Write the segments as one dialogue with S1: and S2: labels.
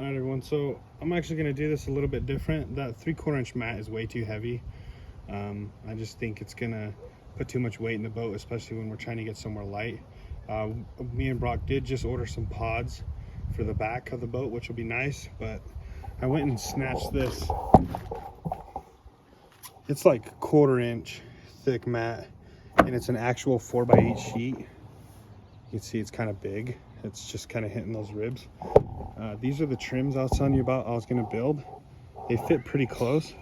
S1: All right, everyone. So I'm actually going to do this a little bit different. That 3/4 inch mat is way too heavy. I just think it's going to put too much weight in the boat, especially when we're trying to get somewhere light. Me and Brock did just order some pods for the back of the boat, which will be nice, but I went and snatched this. It's like 1/4 inch thick mat, and it's an actual 4x8 sheet. You can see it's kind of big. It's just kind of hitting those ribs. These are the trims I was telling you about I was going to build. They fit pretty close,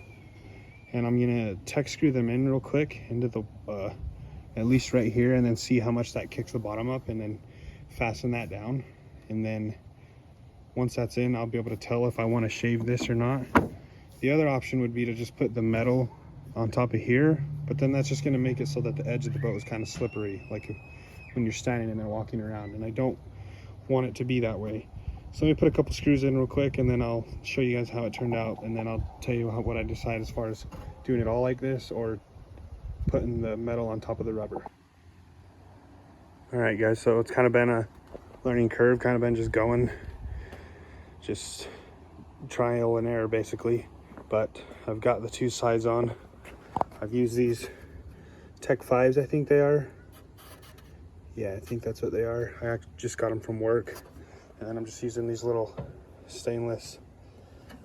S1: and I'm going to tech screw them in real quick into the at least right here, and then see how much that kicks the bottom up, and then fasten that down. And then once that's in, I'll be able to tell if I want to shave this or not. The other option would be to just put the metal on top of here, but then that's just going to make it so that the edge of the boat is kind of slippery, like when you're standing and then walking around, and I don't want it to be that way. So let me put a couple screws in real quick, and then I'll show you guys how it turned out, and then I'll tell you what I decide as far as doing it all like this or putting the metal on top of the rubber. All right, guys, so it's kind of been a learning curve, kind of been just trial and error basically, but I've got the two sides on. I've used these Tech 5s, I think they are. Yeah, I think that's what they are. I just got them from work, and then I'm just using these little stainless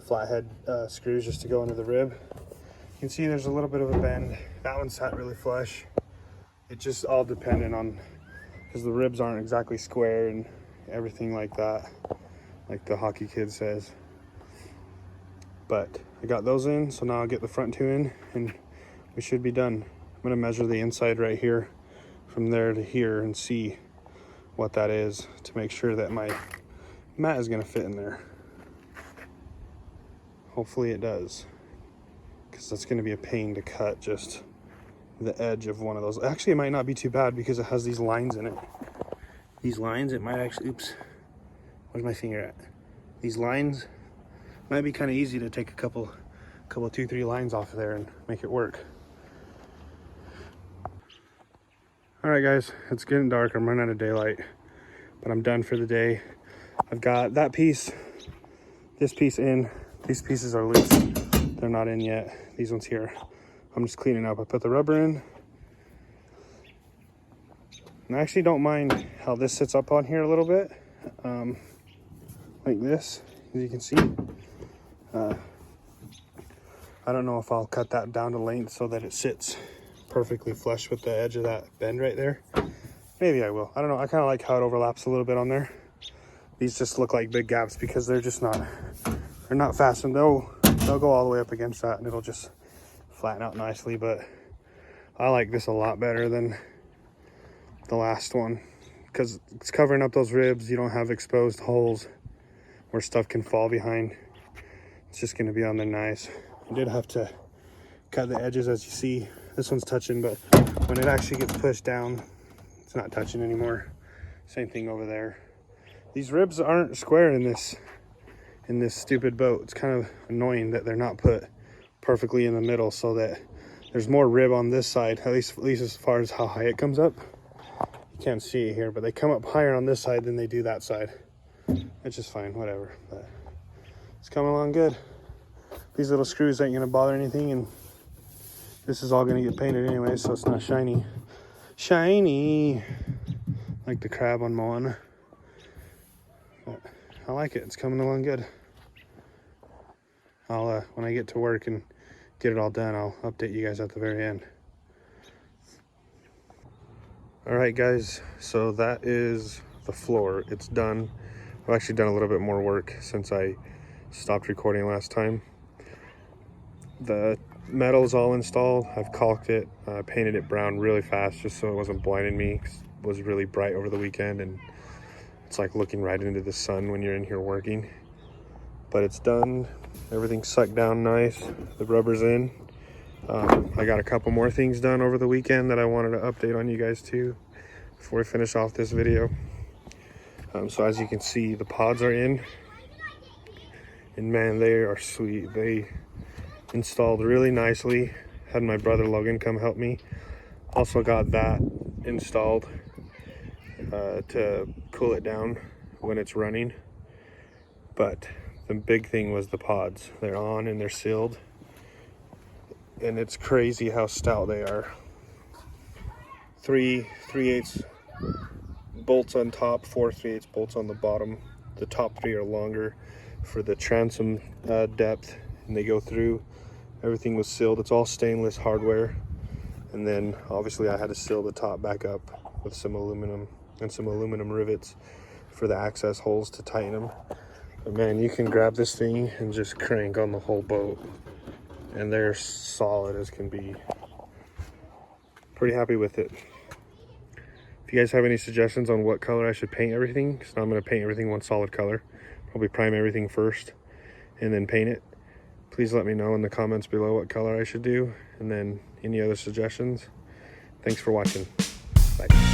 S1: flathead screws just to go into the rib. You can see there's a little bit of a bend. That one sat really flush. It just all dependent on, because the ribs aren't exactly square and everything like that, like the hockey kid says. But I got those in, so now I'll get the front two in, and we should be done. I'm gonna measure the inside right here from there to here and see what that is to make sure that my mat is gonna fit in there. Hopefully it does, because that's gonna be a pain to cut just the edge of one of those. Actually, it might not be too bad because it has these lines in it. These lines, it might actually, oops, where's my finger at? These lines might be kind of easy to take a couple 2-3 lines off of there and make it work. All right, guys, it's getting dark. I'm running out of daylight, but I'm done for the day. I've got that piece, this piece in. These pieces are loose. They're not in yet. These ones here. I'm just cleaning up. I put the rubber in. And I actually don't mind how this sits up on here a little bit. Like this, as you can see. I don't know if I'll cut that down to length so that it sits perfectly flush with the edge of that bend right there. Maybe I will. I don't know. I kind of like how it overlaps a little bit on there. These just look like big gaps because they're just not, they're not fastened. They'll go all the way up against that and it'll just flatten out nicely. But I like this a lot better than the last one because it's covering up those ribs. You don't have exposed holes where stuff can fall behind. It's just going to be on there nice. I did have to cut the edges, as you see. This one's touching, but when it actually gets pushed down, it's not touching anymore. Same thing over there. These ribs aren't square in this stupid boat. It's kind of annoying that they're not put perfectly in the middle so that there's more rib on this side, at least as far as how high it comes up. You can't see it here, but they come up higher on this side than they do that side. It's just fine, whatever. But it's coming along good. These little screws ain't gonna bother anything, and this is all gonna get painted anyway, so it's not shiny. Shiny, like the crab on Moana. But I like it. It's coming along good. I'll when I get to work and get it all done, I'll update you guys at the very end. All right, guys. So that is the floor. It's done. I've actually done a little bit more work since I stopped recording last time. The metal is all installed. I've caulked it, painted it brown really fast just so it wasn't blinding me. It was really bright over the weekend and it's like looking right into the sun when you're in here working. But it's done. Everything's sucked down nice. The rubber's in. I got a couple more things done over the weekend that I wanted to update on you guys too before we finish off this video. So as you can see, the pods are in, and man, they are sweet. They installed really nicely. Had my brother Logan come help me. Also got that installed to cool it down when it's running. But The big thing was the pods. They're on and they're sealed. And it's crazy how stout they are. 3/8 bolts on top, 4 3/8 bolts on the bottom. The top 3 are longer for the transom depth, and they go through. Everything was sealed. It's all stainless hardware. And then obviously I had to seal the top back up with some aluminum and some aluminum rivets for the access holes to tighten them. But man, you can grab this thing and just crank on the whole boat, and they're solid as can be. Pretty happy with it. If you guys have any suggestions on what color I should paint everything, because I'm going to paint everything one solid color, probably prime everything first and then paint it, please let me know in the comments below what color I should do, and then any other suggestions. Thanks for watching. Bye.